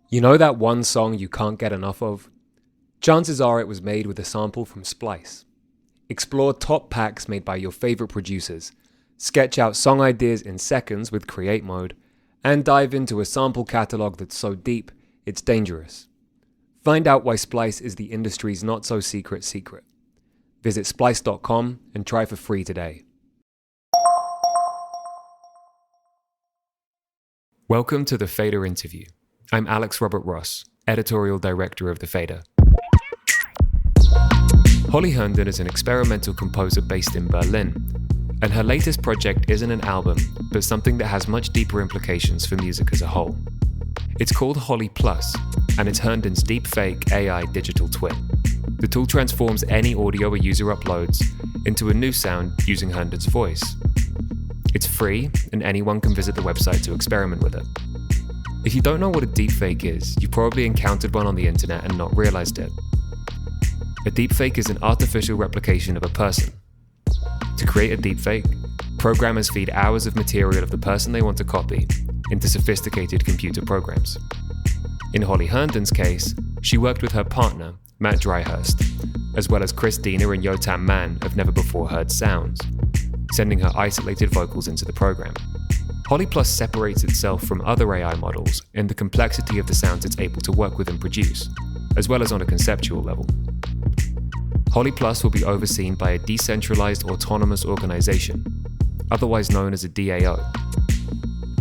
You know that one song you can't get enough of? Chances are it was made with a sample from Splice. Explore top packs made by your favorite producers, sketch out song ideas in seconds with Create Mode, and dive into a sample catalog that's so deep, it's dangerous. Find out why Splice is the industry's not-so-secret secret. Visit splice.com and try for free today. Welcome to the Fader Interview. I'm Alex Robert Ross, editorial director of The Fader. Holly Herndon is an experimental composer based in Berlin, and her latest project isn't an album, but something that has much deeper implications for music as a whole. It's called Holly Plus, and it's Herndon's deepfake AI digital twin. The tool transforms any audio a user uploads into a new sound using Herndon's voice. It's free, and anyone can visit the website to experiment with it. If you don't know what a deepfake is, you've probably encountered one on the internet and not realized it. A deepfake is an artificial replication of a person. To create a deepfake, programmers feed hours of material of the person they want to copy into sophisticated computer programs. In Holly Herndon's case, she worked with her partner, Matt Dryhurst, as well as Christina and Yotam Mann of Never Before Heard Sounds, sending her isolated vocals into the program. Holly Plus separates itself from other AI models in the complexity of the sounds it's able to work with and produce, as well as on a conceptual level. Holly Plus will be overseen by a decentralized autonomous organization, otherwise known as a DAO.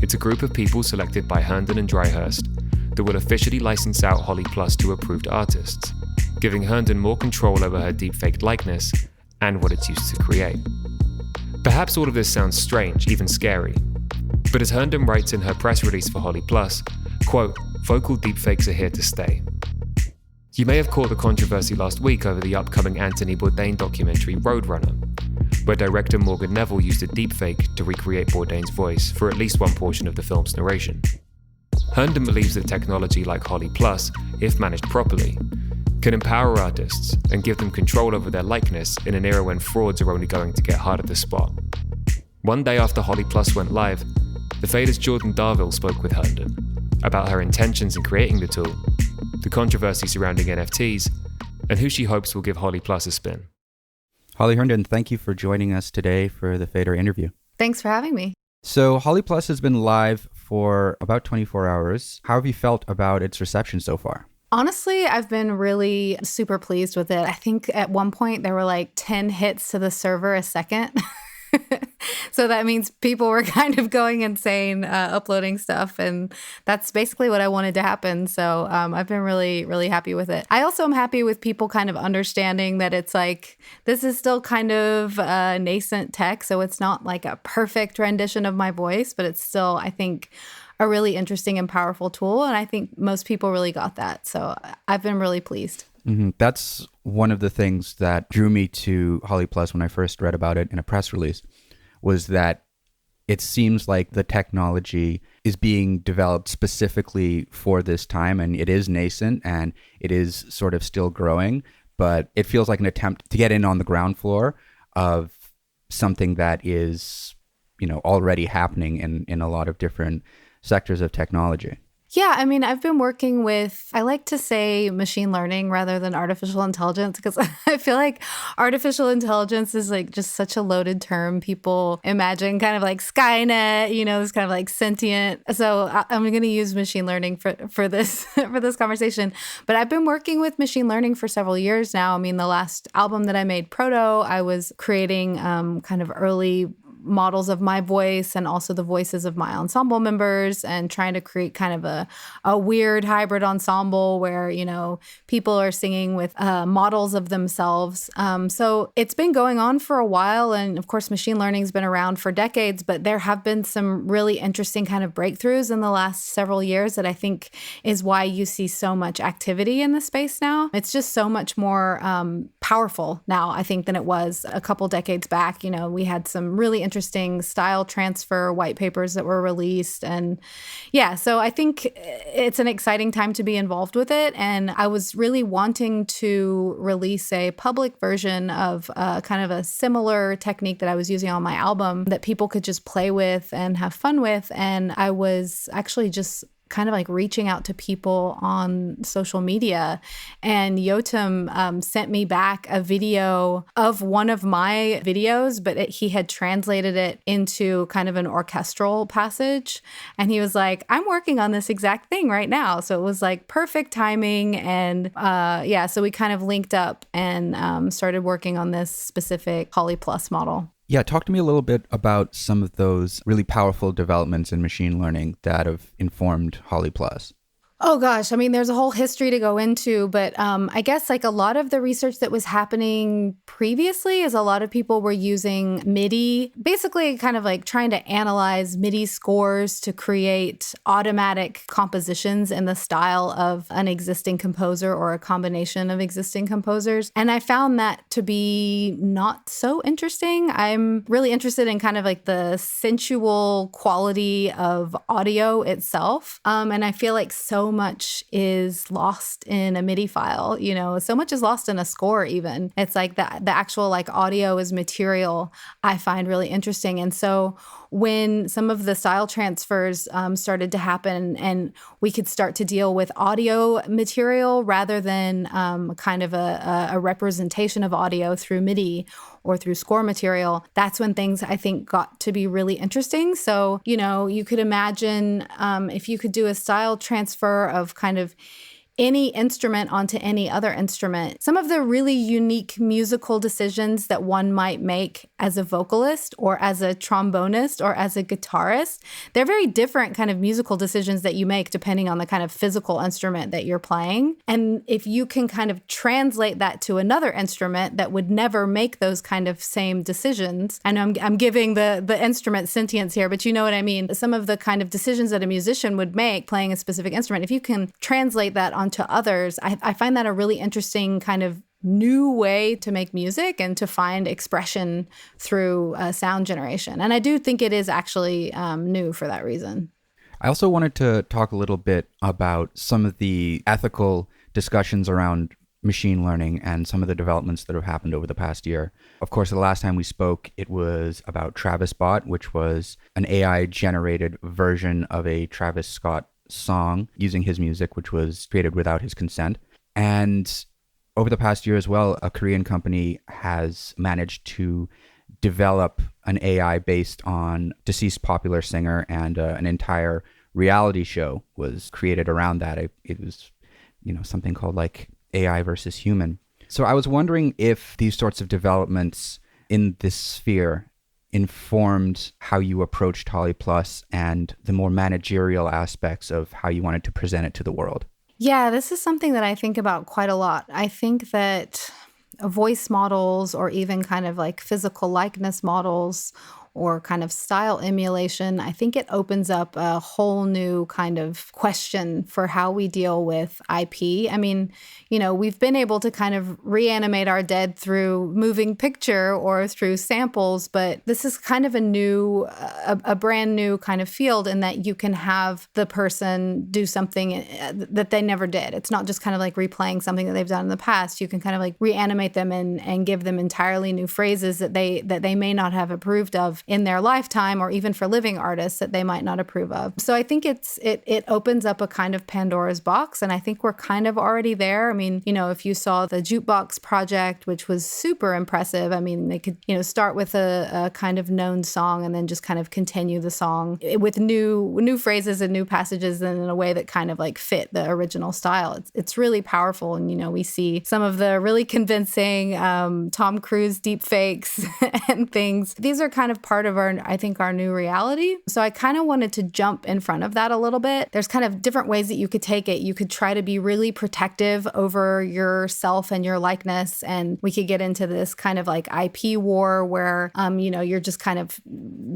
It's a group of people selected by Herndon and Dryhurst that will officially license out Holly Plus to approved artists, giving Herndon more control over her deepfaked likeness and what it's used to create. Perhaps all of this sounds strange, even scary, but as Herndon writes in her press release for Holly Plus, quote, "Vocal deepfakes are here to stay." You may have caught the controversy last week over the upcoming Anthony Bourdain documentary Roadrunner, where director Morgan Neville used a deepfake to recreate Bourdain's voice for at least one portion of the film's narration. Herndon believes that technology like Holly Plus, if managed properly, can empower artists and give them control over their likeness in an era when frauds are only going to get harder to spot. One day after Holly Plus went live, The Fader's Jordan Darville spoke with Herndon about her intentions in creating the tool, the controversy surrounding NFTs, and who she hopes will give Holly Plus a spin. Holly Herndon, thank you for joining us today for the Fader interview. Thanks for having me. So Holly Plus has been live for about 24 hours. How have you felt about its reception so far? Honestly, I've been really super pleased with it. I think at one point there were like 10 hits to the server a second. So that means people were kind of going insane, uploading stuff. And that's basically what I wanted to happen. So I've been really, really happy with it. I also am happy with people kind of understanding that it's like, this is still kind of nascent tech. So it's not like a perfect rendition of my voice, but it's still, I think, a really interesting and powerful tool. And I think most people really got that. So I've been really pleased. Mm-hmm. That's one of the things that drew me to Holly Plus when I first read about it in a press release, was that it seems like the technology is being developed specifically for this time, and it is nascent and it is sort of still growing, but it feels like an attempt to get in on the ground floor of something that is, already happening in a lot of different sectors of technology. Yeah, I mean, I've been working with, I like to say machine learning rather than artificial intelligence, because I feel like artificial intelligence is like just such a loaded term. People imagine kind of like Skynet, this kind of like sentient. So I'm going to use machine learning for this for this conversation. But I've been working with machine learning for several years now. I mean, the last album that I made, Proto, I was creating kind of early models of my voice and also the voices of my ensemble members, and trying to create kind of a weird hybrid ensemble where, people are singing with models of themselves. So it's been going on for a while. And of course, machine learning has been around for decades, but there have been some really interesting kind of breakthroughs in the last several years that I think is why you see so much activity in the space now. It's just so much more powerful now, I think, than it was a couple decades back. We had some really interesting style transfer white papers that were released. And yeah, so I think it's an exciting time to be involved with it. And I was really wanting to release a public version of kind of a similar technique that I was using on my album that people could just play with and have fun with. And I was actually just kind of like reaching out to people on social media. And Yotam sent me back a video of one of my videos, but he had translated it into kind of an orchestral passage. And he was like, I'm working on this exact thing right now. So it was like perfect timing. And so we kind of linked up and started working on this specific Holly Plus model. Yeah, talk to me a little bit about some of those really powerful developments in machine learning that have informed Holly Plus. Oh gosh, I mean, there's a whole history to go into, but I guess like a lot of the research that was happening previously is a lot of people were using MIDI, basically kind of like trying to analyze MIDI scores to create automatic compositions in the style of an existing composer or a combination of existing composers. And I found that to be not so interesting. I'm really interested in kind of like the sensual quality of audio itself. And I feel like so much is lost in a MIDI file, so much is lost in a score even. It's like the actual like audio is material I find really interesting. And so when some of the style transfers started to happen and we could start to deal with audio material rather than kind of a representation of audio through MIDI or through score material, that's when things I think got to be really interesting. So, you could imagine if you could do a style transfer of kind of any instrument onto any other instrument. Some of the really unique musical decisions that one might make as a vocalist or as a trombonist or as a guitarist, they're very different kind of musical decisions that you make depending on the kind of physical instrument that you're playing. And if you can kind of translate that to another instrument that would never make those kind of same decisions, I know I'm giving the instrument sentience here, but you know what I mean? Some of the kind of decisions that a musician would make playing a specific instrument, if you can translate that onto others, I find that a really interesting kind of new way to make music and to find expression through sound generation. And I do think it is actually new for that reason. I also wanted to talk a little bit about some of the ethical discussions around machine learning and some of the developments that have happened over the past year. Of course, the last time we spoke, it was about Travis Bot, which was an AI-generated version of a Travis Scott song using his music, which was created without his consent. And over the past year as well, a Korean company has managed to develop an AI based on deceased popular singer, and an entire reality show was created around that. It was, something called like AI versus human. So I was wondering if these sorts of developments in this sphere informed how you approached Holly Plus and the more managerial aspects of how you wanted to present it to the world. Yeah, this is something that I think about quite a lot. I think that voice models or even kind of like physical likeness models or kind of style emulation, I think it opens up a whole new kind of question for how we deal with IP. I mean, we've been able to kind of reanimate our dead through moving picture or through samples, but this is kind of a brand new kind of field in that you can have the person do something that they never did. It's not just kind of like replaying something that they've done in the past. You can kind of like reanimate them and give them entirely new phrases that they may not have approved of in their lifetime, or even for living artists that they might not approve of. So I think it opens up a kind of Pandora's box, and I think we're kind of already there. I mean, if you saw the Jukebox project, which was super impressive, I mean, they could, start with a kind of known song and then just kind of continue the song with new phrases and new passages and in a way that kind of like fit the original style. It's really powerful. And, we see some of the really convincing Tom Cruise deepfakes and things. These are kind of part of our new reality. So I kind of wanted to jump in front of that a little bit. There's kind of different ways that you could take it. You could try to be really protective over yourself and your likeness. And we could get into this kind of like IP war where, you're just kind of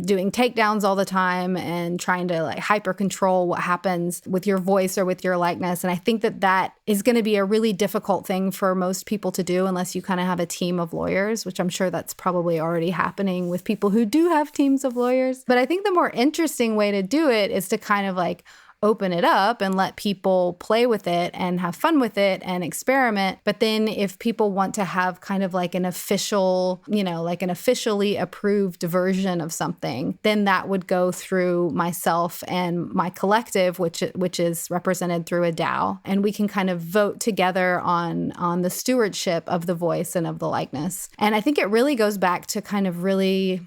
doing takedowns all the time and trying to like hyper control what happens with your voice or with your likeness. And I think that is going to be a really difficult thing for most people to do unless you kind of have a team of lawyers, which I'm sure that's probably already happening with people who do have teams of lawyers. But I think the more interesting way to do it is to kind of like, open it up and let people play with it and have fun with it and experiment. But then if people want to have kind of like an official, like an officially approved version of something, then that would go through myself and my collective, which is represented through a DAO. And we can kind of vote together on the stewardship of the voice and of the likeness. And I think it really goes back to kind of really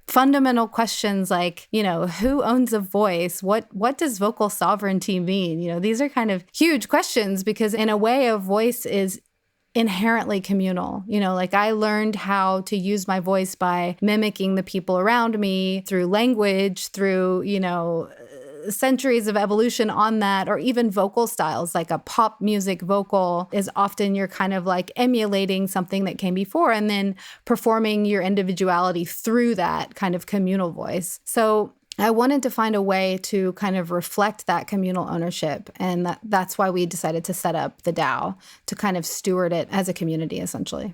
fundamental questions like, who owns a voice? What does vocal sovereignty mean? These are kind of huge questions because in a way, a voice is inherently communal. Like I learned how to use my voice by mimicking the people around me through language, through, centuries of evolution on that, or even vocal styles. Like a pop music vocal is often you're kind of like emulating something that came before and then performing your individuality through that kind of communal voice. So I wanted to find a way to kind of reflect that communal ownership. And that's why we decided to set up the DAO to kind of steward it as a community, essentially.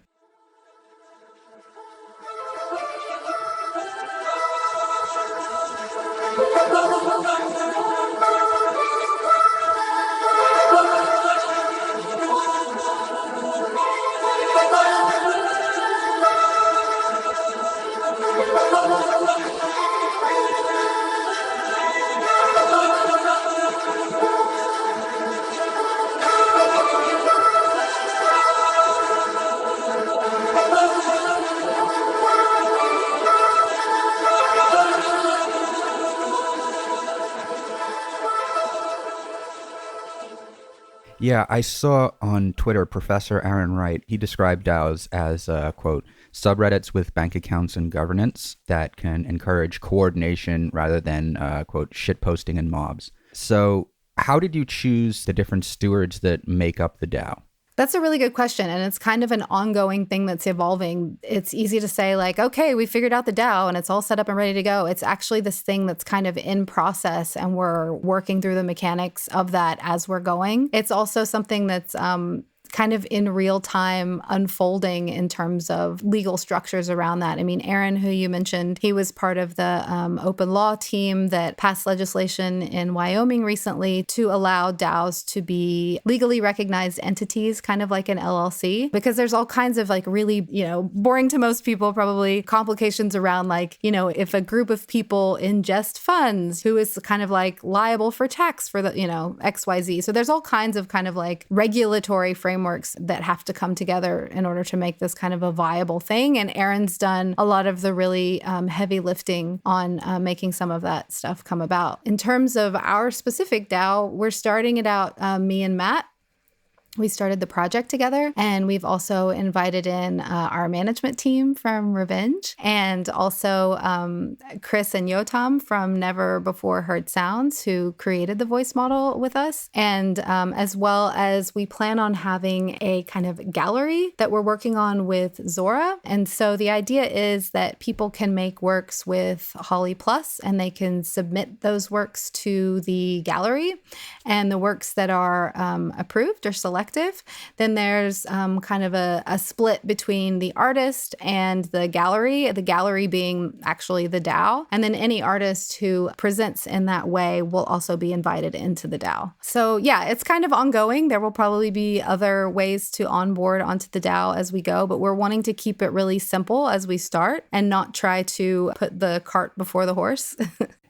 Yeah, I saw on Twitter Professor Aaron Wright. He described DAOs as, quote, subreddits with bank accounts and governance that can encourage coordination rather than, quote, shitposting and mobs. So how did you choose the different stewards that make up the DAO? That's a really good question. And it's kind of an ongoing thing that's evolving. It's easy to say like, okay, we figured out the DAO and it's all set up and ready to go. It's actually this thing that's kind of in process and we're working through the mechanics of that as we're going. It's also something that's kind of in real time unfolding in terms of legal structures around that. I mean, Aaron, who you mentioned, he was part of the open law team that passed legislation in Wyoming recently to allow DAOs to be legally recognized entities, kind of like an LLC, because there's all kinds of like really, boring to most people, probably complications around like, if a group of people ingest funds, who is kind of like liable for tax for the, XYZ. So there's all kinds of kind of like regulatory frameworks that have to come together in order to make this kind of a viable thing. And Aaron's done a lot of the really heavy lifting on making some of that stuff come about. In terms of our specific DAO, we're starting it out, me and Matt. We started the project together, and we've also invited in our management team from Revenge, and also Chris and Yotam from Never Before Heard Sounds, who created the voice model with us. And as well as we plan on having a kind of gallery that we're working on with Zora. And so the idea is that people can make works with Holly Plus, and they can submit those works to the gallery. And the works that are approved or selected, then there's kind of a split between the artist and the gallery being actually the DAO. And then any artist who presents in that way will also be invited into the DAO. So yeah, it's kind of ongoing. There will probably be other ways to onboard onto the DAO as we go, but we're wanting to keep it really simple as we start and not try to put the cart before the horse.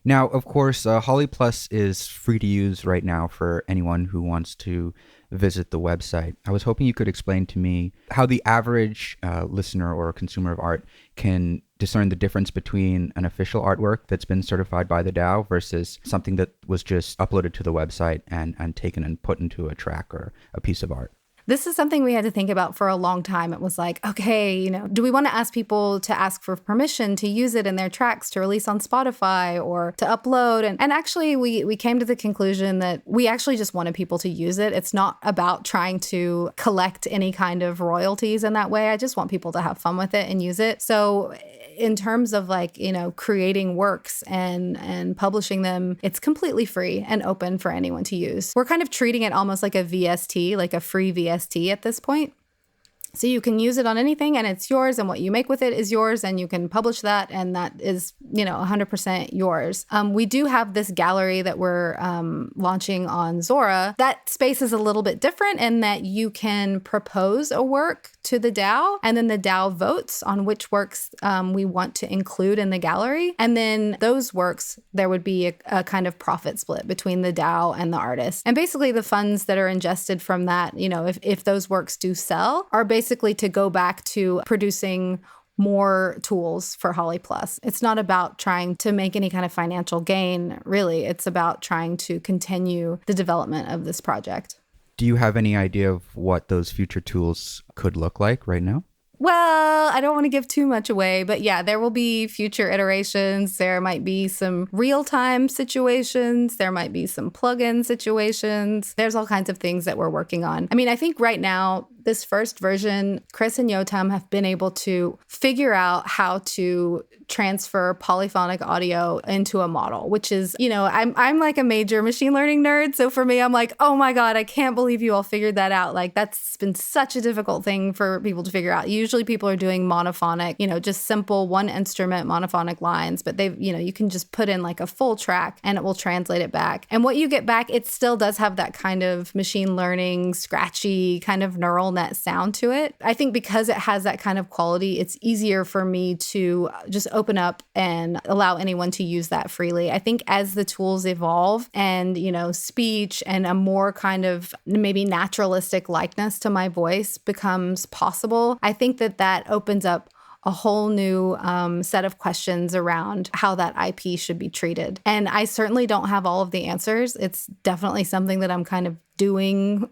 Now, of course, Holly Plus is free to use right now for anyone who wants to visit the website. I was hoping you could explain to me how the average listener or consumer of art can discern the difference between an official artwork that's been certified by the DAO versus something that was just uploaded to the website and taken and put into a track or a piece of art. This is something we had to think about for a long time. It was like, okay, do we want to ask people to ask for permission to use it in their tracks to release on Spotify or to upload? And actually, we came to the conclusion that we actually just wanted people to use it. It's not about trying to collect any kind of royalties in that way. I just want people to have fun with it and use it. So in terms of like, creating works and publishing them, it's completely free and open for anyone to use. We're kind of treating it almost like a VST, like a free VST at this point. So you can use it on anything and it's yours, and what you make with it is yours, and you can publish that, and that is, 100% yours. We do have this gallery that we're launching on Zora. That space is a little bit different in that you can propose a work to the DAO, and then the DAO votes on which works we want to include in the gallery. And then those works, there would be a kind of profit split between the DAO and the artist. And basically the funds that are ingested from that, if those works do sell, are basically to go back to producing more tools for Holly Plus. It's not about trying to make any kind of financial gain, really. It's about trying to continue the development of this project. Do you have any idea of what those future tools could look like right now? Well, I don't want to give too much away, but yeah, there will be future iterations. There might be some real-time situations. There might be some plug-in situations. There's all kinds of things that we're working on. I mean, I think right now, this first version, Chris and Yotam have been able to figure out how to transfer polyphonic audio into a model, which is, I'm like a major machine learning nerd. So for me, I'm like, oh my God, I can't believe you all figured that out. Like, that's been such a difficult thing for people to figure out. Usually people are doing monophonic, just simple one instrument monophonic lines, but you can just put in like a full track and it will translate it back. And what you get back, it still does have that kind of machine learning, scratchy kind of neural net sound to it. I think because it has that kind of quality, it's easier for me to just open up and allow anyone to use that freely. I think as the tools evolve and, speech and a more kind of maybe naturalistic likeness to my voice becomes possible, I think that opens up a whole new set of questions around how that IP should be treated. And I certainly don't have all of the answers. It's definitely something that I'm kind of doing,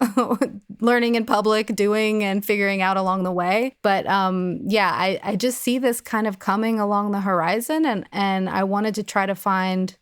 learning in public, doing and figuring out along the way. But I just see this kind of coming along the horizon. And I wanted to try to find,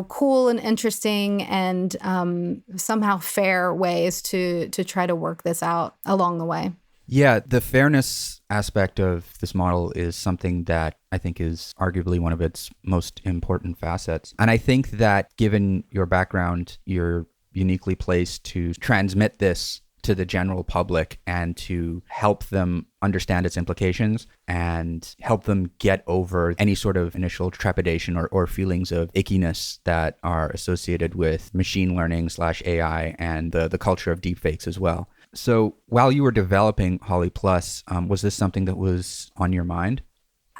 cool and interesting and somehow fair ways to try to work this out along the way. Yeah, the fairness aspect of this model is something that I think is arguably one of its most important facets. And I think that given your background, you're uniquely placed to transmit this to the general public and to help them understand its implications and help them get over any sort of initial trepidation or feelings of ickiness that are associated with machine learning / AI and the culture of deepfakes as well. So while you were developing Holly Plus, was this something that was on your mind?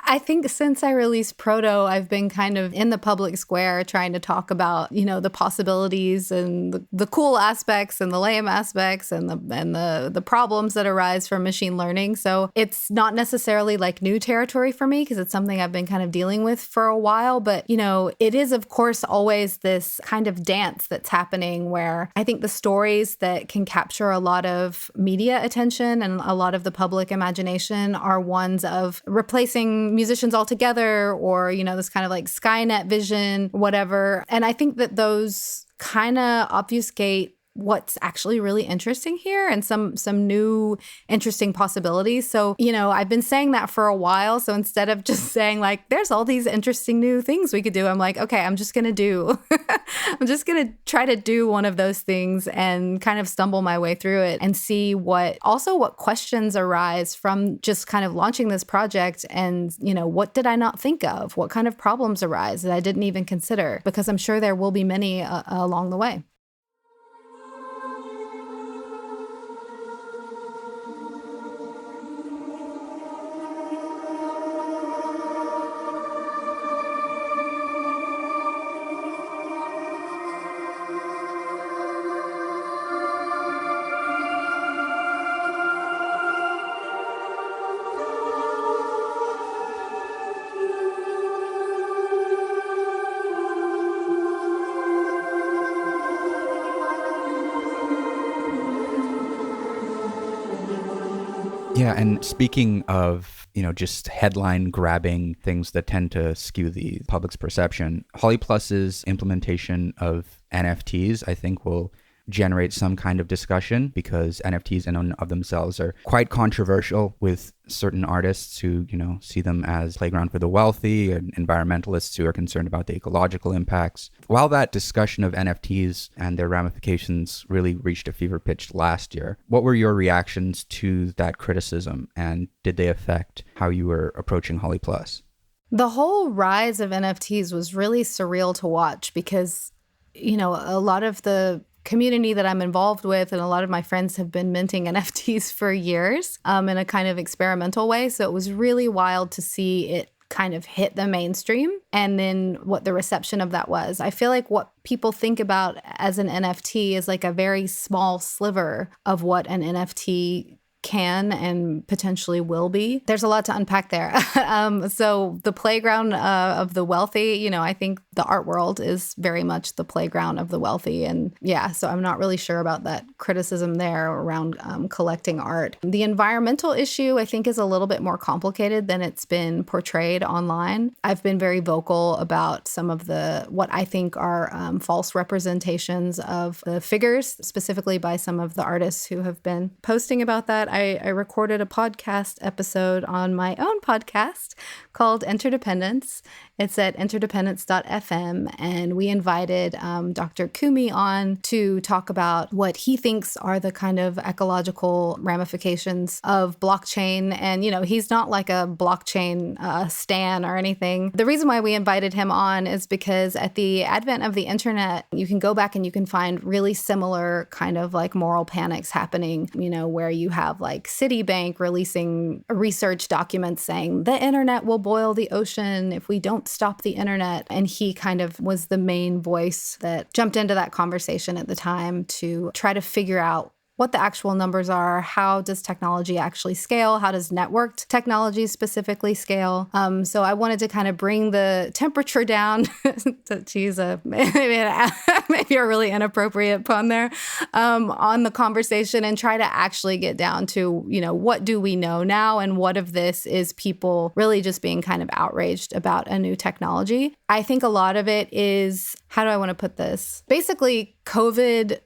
I think since I released Proto, I've been kind of in the public square trying to talk about, the possibilities and the cool aspects and the lame aspects and the problems that arise from machine learning. So it's not necessarily like new territory for me because it's something I've been kind of dealing with for a while. But, it is, of course, always this kind of dance that's happening where I think the stories that can capture a lot of media attention and a lot of the public imagination are ones of replacing musicians altogether or, this kind of like Skynet vision, whatever. And I think that those kind of obfuscate what's actually really interesting here and some new interesting possibilities. So, I've been saying that for a while. So instead of just saying like, there's all these interesting new things we could do, I'm like, okay, I'm just going to try to do one of those things and kind of stumble my way through it and see what questions arise from just kind of launching this project. And, what did I not think of? What kind of problems arise that I didn't even consider? Because I'm sure there will be many along the way. Yeah, and speaking of, just headline grabbing things that tend to skew the public's perception, Holly Plus's implementation of NFTs, I think, will generate some kind of discussion, because NFTs in and of themselves are quite controversial with certain artists who, see them as playground for the wealthy, and environmentalists who are concerned about the ecological impacts. While that discussion of NFTs and their ramifications really reached a fever pitch last year, what were your reactions to that criticism, and did they affect how you were approaching Holly Plus? The whole rise of NFTs was really surreal to watch because, a lot of the community that I'm involved with and a lot of my friends have been minting NFTs for years in a kind of experimental way. So it was really wild to see it kind of hit the mainstream and then what the reception of that was. I feel like what people think about as an NFT is like a very small sliver of what an NFT can and potentially will be. There's a lot to unpack there. So the playground of the wealthy, I think the art world is very much the playground of the wealthy. And so I'm not really sure about that criticism there around collecting art. The environmental issue, I think, is a little bit more complicated than it's been portrayed online. I've been very vocal about some of what I think are false representations of the figures, specifically by some of the artists who have been posting about that. I recorded a podcast episode on my own podcast called Interdependence. It's at interdependence.fm, and we invited Dr. Kumi on to talk about what he thinks are the kind of ecological ramifications of blockchain. And, he's not like a blockchain stan or anything. The reason why we invited him on is because at the advent of the internet, you can go back and you can find really similar kind of like moral panics happening, where you have like Citibank releasing research documents saying the internet will boil the ocean if we don't stop the internet. And he kind of was the main voice that jumped into that conversation at the time to try to figure out what the actual numbers are, how does technology actually scale, how does networked technology specifically scale. So I wanted to kind of bring the temperature down, to use maybe a really inappropriate pun there, on the conversation and try to actually get down to, what do we know now and what of this is people really just being kind of outraged about a new technology. I think a lot of it is, how do I want to put this? Basically, COVID,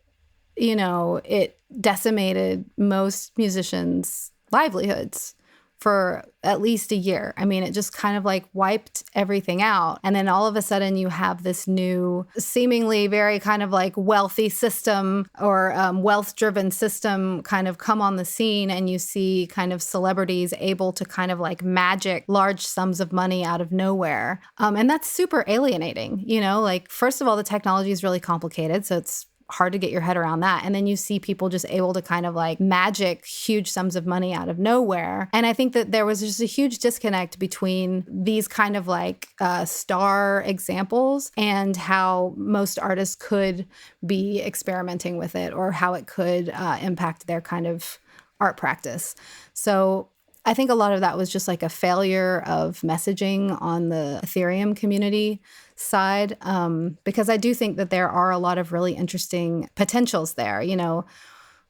it decimated most musicians' livelihoods for at least a year. I mean, it just kind of like wiped everything out. And then all of a sudden you have this new, seemingly very kind of like wealthy system or wealth-driven system kind of come on the scene, and you see kind of celebrities able to kind of like magic large sums of money out of nowhere. And that's super alienating, like, first of all, the technology is really complicated. So it's hard to get your head around that. And then you see people just able to kind of like magic huge sums of money out of nowhere. And I think that there was just a huge disconnect between these kind of like star examples and how most artists could be experimenting with it, or how it could impact their kind of art practice. So I think a lot of that was just like a failure of messaging on the Ethereum community side, because I do think that there are a lot of really interesting potentials there.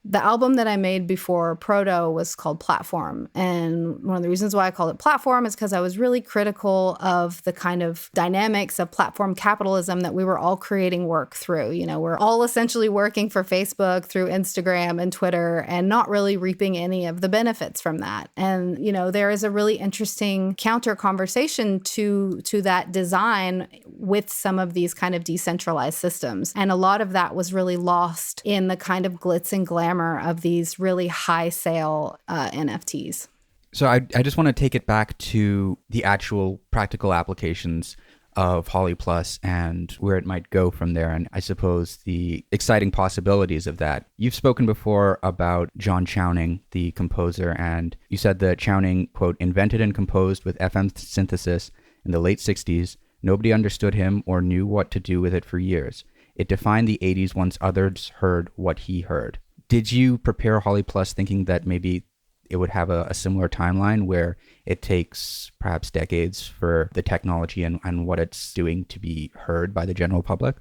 The album that I made before Proto was called Platform. And one of the reasons why I called it Platform is because I was really critical of the kind of dynamics of platform capitalism that we were all creating work through. We're all essentially working for Facebook through Instagram and Twitter and not really reaping any of the benefits from that. And, there is a really interesting counter conversation to that design with some of these kind of decentralized systems. And a lot of that was really lost in the kind of glitz and glamour of these really high sale NFTs. So I just want to take it back to the actual practical applications of Holly Plus and where it might go from there, and I suppose the exciting possibilities of that. You've spoken before about John Chowning, the composer, and you said that Chowning, quote, invented and composed with FM synthesis in the late 60s. Nobody understood him or knew what to do with it for years. It defined the 80s once others heard what he heard. Did you prepare Holly Plus thinking that maybe it would have a similar timeline where it takes perhaps decades for the technology and what it's doing to be heard by the general public?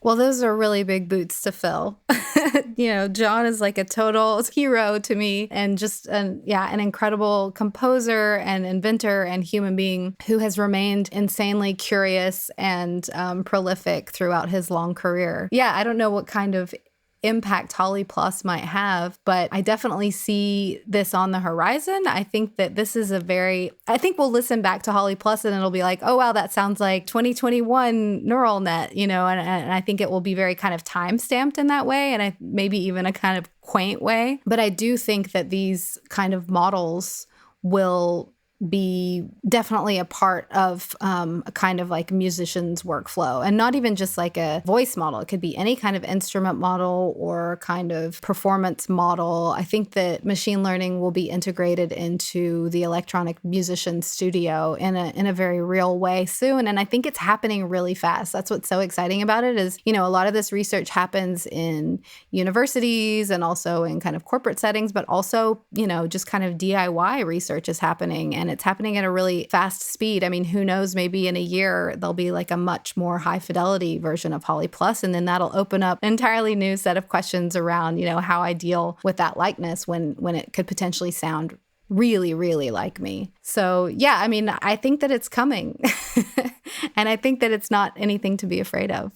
Well, those are really big boots to fill. John is like a total hero to me, and just an incredible composer and inventor and human being who has remained insanely curious and prolific throughout his long career. Yeah, I don't know what kind of impact Holly Plus might have, but I definitely see this on the horizon. I think that this is I think we'll listen back to Holly Plus and it'll be like, oh, wow, that sounds like 2021 neural net, and I think it will be very kind of time stamped in that way. And maybe even a kind of quaint way. But I do think that these kind of models will be definitely a part of a kind of like musician's workflow, and not even just like a voice model. It could be any kind of instrument model or kind of performance model. I think that machine learning will be integrated into the electronic musician studio in a very real way soon. And I think it's happening really fast. That's what's so exciting about it is, a lot of this research happens in universities and also in kind of corporate settings, but also, just kind of DIY research is happening, and it's happening at a really fast speed. I mean, who knows, maybe in a year, there'll be like a much more high fidelity version of Holly Plus, and then that'll open up an entirely new set of questions around, how I deal with that likeness when it could potentially sound really, really like me. So yeah, I mean, I think that it's coming and I think that it's not anything to be afraid of.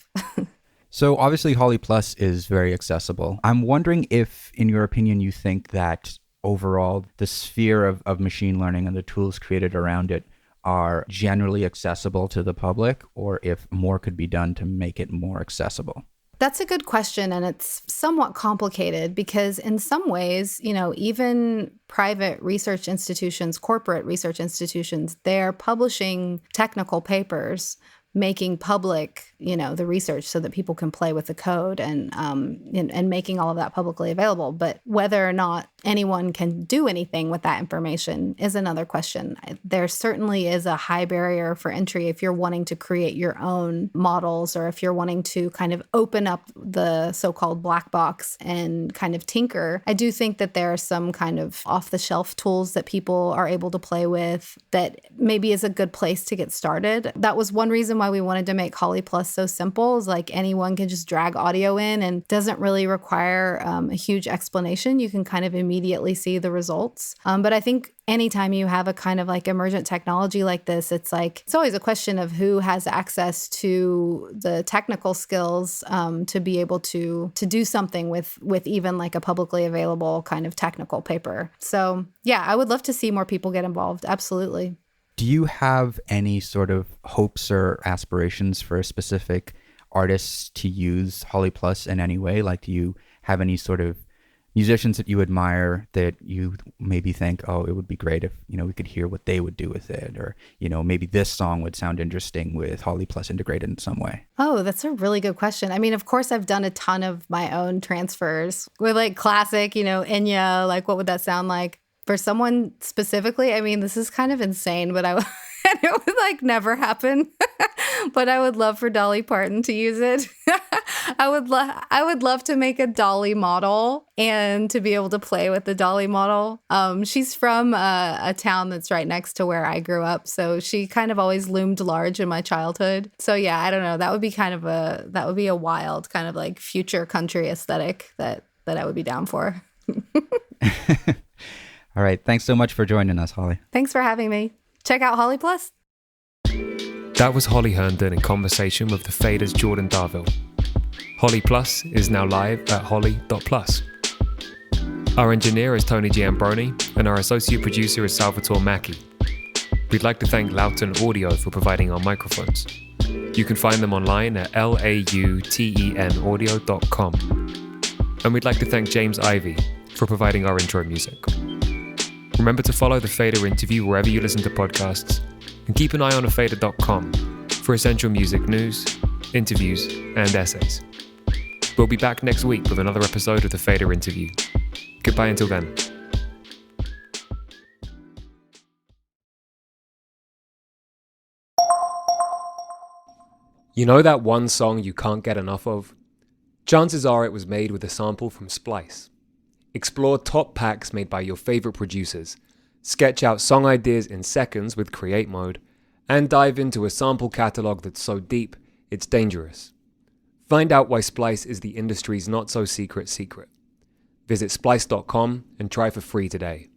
So obviously Holly Plus is very accessible. I'm wondering if, in your opinion, you think that overall the sphere of machine learning and the tools created around it are generally accessible to the public, or if more could be done to make it more accessible? That's a good question, and it's somewhat complicated because in some ways, even private research institutions, corporate research institutions, they're publishing technical papers, making public, the research so that people can play with the code and making all of that publicly available. But whether or not anyone can do anything with that information is another question. There certainly is a high barrier for entry if you're wanting to create your own models, or if you're wanting to kind of open up the so-called black box and kind of tinker. I do think that there are some kind of off-the-shelf tools that people are able to play with that maybe is a good place to get started. That was one reason why we wanted to make Holly Plus so simple, is like anyone can just drag audio in and doesn't really require a huge explanation. You can kind of immediately see the results. But I think anytime you have a kind of like emergent technology like this, it's always a question of who has access to the technical skills to be able to do something with even like a publicly available kind of technical paper. So yeah, I would love to see more people get involved. Absolutely. Do you have any sort of hopes or aspirations for specific artists to use Holly Plus in any way? Like, do you have any sort of musicians that you admire that you maybe think, oh, it would be great if, we could hear what they would do with it, or, maybe this song would sound interesting with Holly Plus integrated in some way? Oh, that's a really good question. I mean, of course, I've done a ton of my own transfers with like classic, Enya, like what would that sound like? For someone specifically, I mean, this is kind of insane, but and it would like never happen. But I would love for Dolly Parton to use it. I would love to make a Dolly model and to be able to play with the Dolly model. She's from a town that's right next to where I grew up, so she kind of always loomed large in my childhood. So yeah, I don't know. That would be a wild kind of like future country aesthetic that I would be down for. All right. Thanks so much for joining us, Holly. Thanks for having me. Check out Holly Plus. That was Holly Herndon in conversation with the Fader's Jordan Darville. Holly Plus is now live at holly.plus. Our engineer is Tony Giambroni, and our associate producer is Salvatore Macchi. We'd like to thank Lauten Audio for providing our microphones. You can find them online at lautenaudio.com. And we'd like to thank James Ivey for providing our intro music. Remember to follow The Fader Interview wherever you listen to podcasts, and keep an eye on thefader.com for essential music news, interviews, and essays. We'll be back next week with another episode of The Fader Interview. Goodbye until then. You know that one song you can't get enough of? Chances are it was made with a sample from Splice. Explore top packs made by your favorite producers, sketch out song ideas in seconds with Create Mode, and dive into a sample catalog that's so deep, it's dangerous. Find out why Splice is the industry's not-so-secret secret. Visit splice.com and try for free today.